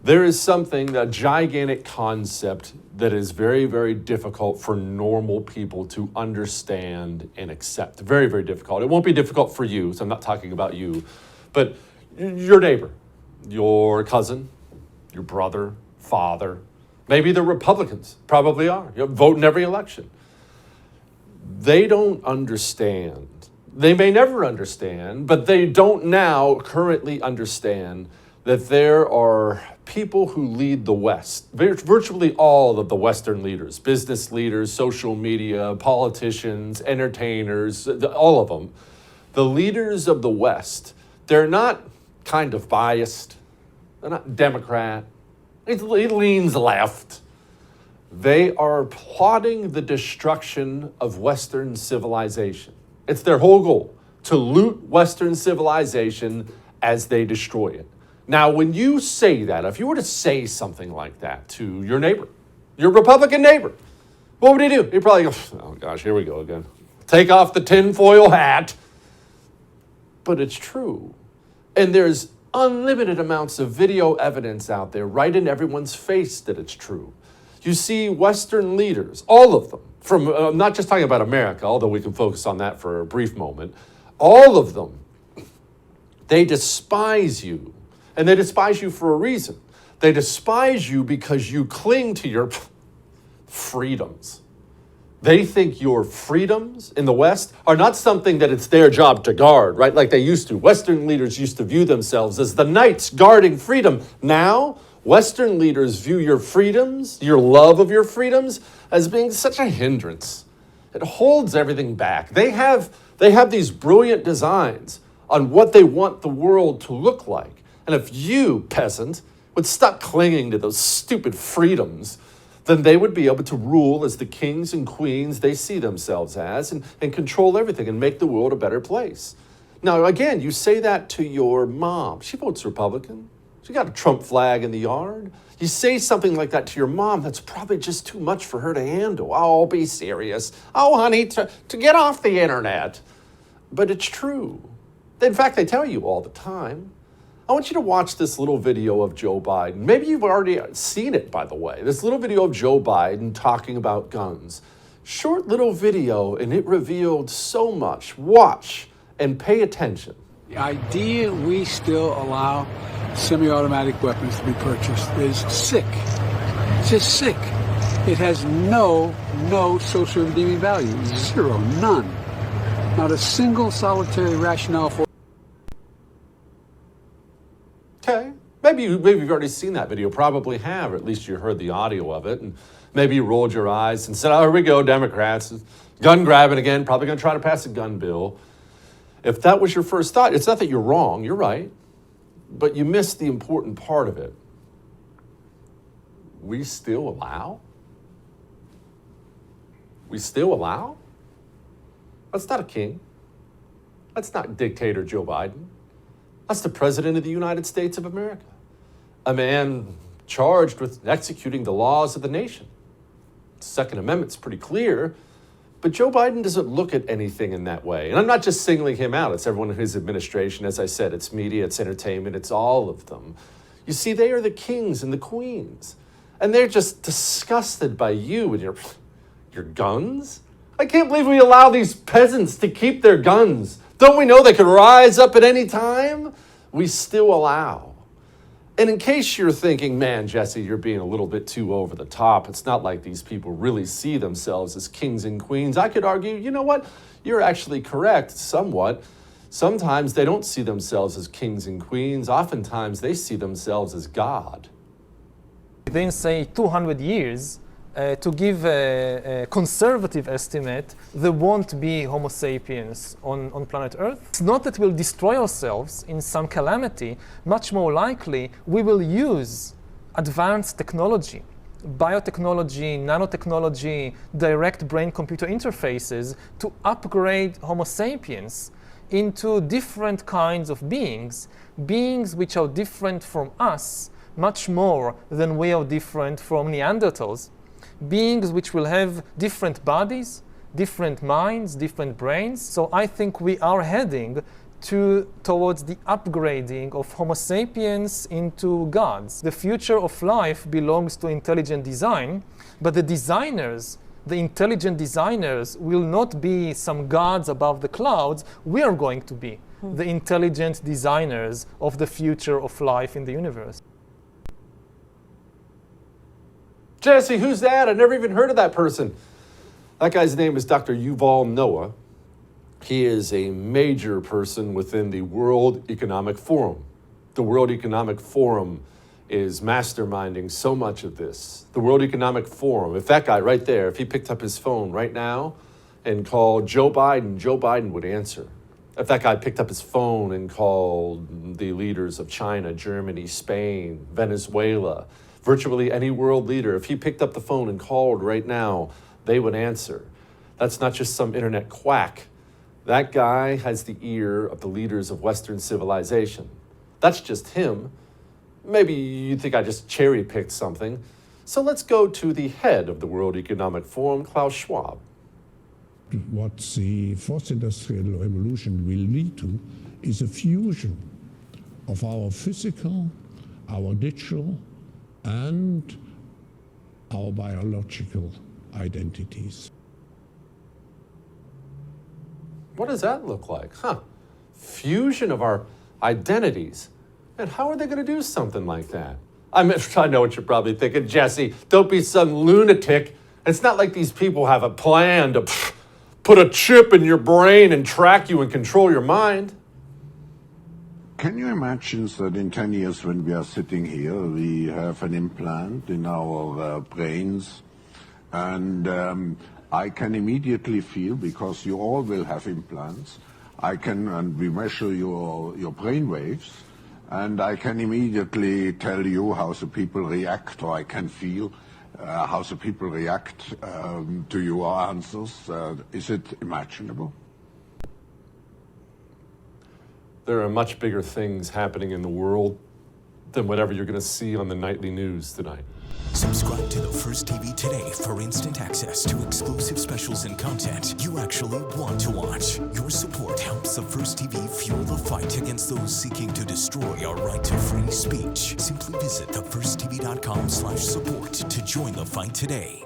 There is something, a gigantic concept that is very, very difficult for normal people to understand and accept. Very, very difficult. It won't be difficult for you, so I'm not talking about you, but your neighbor, your cousin, your brother, father, maybe they're Republicans, probably are. You vote in every election. They don't understand. They may never understand, but they don't now currently understand that there are people who lead the West, virtually all of the Western leaders, business leaders, social media, politicians, entertainers, all of them. The leaders of the West, they're not kind of biased. They're not Democrat. He leans left. They are plotting the destruction of Western civilization. It's their whole goal, to loot Western civilization as they destroy it. Now, when you say that, if you were to say something like that to your neighbor, your Republican neighbor, what would he do? He'd probably go, oh gosh, here we go again. Take off the tinfoil hat. But it's true. And there's unlimited amounts of video evidence out there right in everyone's face that it's true. You see Western leaders, all of them, from I'm not just talking about America, although we can focus on that for a brief moment, all of them, they despise you. And they despise you for a reason. They despise you because you cling to your freedoms. They think your freedoms in the West are not something that it's their job to guard, right? Like they used to. Western leaders used to view themselves as the knights guarding freedom. Now, Western leaders view your freedoms, your love of your freedoms, as being such a hindrance. It holds everything back. They have these brilliant designs on what they want the world to look like. And if you, peasant, would stop clinging to those stupid freedoms, then they would be able to rule as the kings and queens they see themselves as and control everything and make the world a better place. Now, again, you say that to your mom. She votes Republican. She got a Trump flag in the yard. You say something like that to your mom, that's probably just too much for her to handle. Oh, be serious. Oh, honey, to get off the internet. But it's true. In fact, they tell you all the time. I want you to watch this little video of Joe Biden. Maybe you've already seen it, by the way. This little video of Joe Biden talking about guns. Short little video, and it revealed so much. Watch and pay attention. The idea we still allow semi-automatic weapons to be purchased is sick. It's just sick. It has no social redeeming value. Zero, none. Not a single solitary rationale for. Okay, maybe you've already seen that video, probably have, or at least you heard the audio of it, and maybe you rolled your eyes and said, oh, here we go, Democrats, gun grabbing again, probably going to try to pass a gun bill. If that was your first thought, it's not that you're wrong, you're right, but you missed the important part of it. We still allow? We still allow? That's not a king. That's not dictator Joe Biden. That's the President of the United States of America, a man charged with executing the laws of the nation. The Second Amendment's pretty clear, but Joe Biden doesn't look at anything in that way. And I'm not just singling him out. It's everyone in his administration. As I said, it's media, it's entertainment, it's all of them. You see, they are the kings and the queens, and they're just disgusted by you and your guns. I can't believe we allow these peasants to keep their guns. Don't we know they could rise up at any time? We still allow. And in case you're thinking, man, Jesse, you're being a little bit too over the top. It's not like these people really see themselves as kings and queens. I could argue, you know what? You're actually correct somewhat. Sometimes they don't see themselves as kings and queens. Oftentimes they see themselves as God. Within, say, 200 years, to give a conservative estimate, there won't be Homo sapiens on planet Earth. It's not that we'll destroy ourselves in some calamity. Much more likely, we will use advanced technology, biotechnology, nanotechnology, direct brain-computer interfaces to upgrade Homo sapiens into different kinds of beings which are different from us, much more than we are different from Neanderthals. Beings which will have different bodies, different minds, different brains. So I think we are heading towards the upgrading of Homo sapiens into gods. The future of life belongs to intelligent design, but the designers, the intelligent designers, will not be some gods above the clouds. We are going to be the intelligent designers of the future of life in the universe. Jesse, who's that? I never even heard of that person. That guy's name is Dr. Yuval Noah. He is a major person within the World Economic Forum. The World Economic Forum is masterminding so much of this. The World Economic Forum, if that guy right there, if he picked up his phone right now and called Joe Biden would answer. If that guy picked up his phone and called the leaders of China, Germany, Spain, Venezuela, virtually any world leader, if he picked up the phone and called right now, they would answer. That's not just some internet quack. That guy has the ear of the leaders of Western civilization. That's just him. Maybe you think I just cherry-picked something. So let's go to the head of the World Economic Forum, Klaus Schwab. What the fourth industrial revolution will lead to is a fusion of our physical, our digital, and our biological identities. What does that look like? Fusion of our identities. And how are they going to do something like that? I know what you're probably thinking, Jesse. Don't be some lunatic. It's not like these people have a plan to put a chip in your brain and track you and control your mind. Can you imagine that in 10 years when we are sitting here, we have an implant in our brains, and I can immediately feel, because you all will have implants, and we measure your brain waves, and I can immediately tell you how the people react, or I can feel how the people react to your answers. Is it imaginable? There are much bigger things happening in the world than whatever you're going to see on the nightly news tonight. Subscribe to The First TV today for instant access to exclusive specials and content you actually want to watch. Your support helps The First TV fuel the fight against those seeking to destroy our right to free speech. Simply visit thefirsttv.com/support to join the fight today.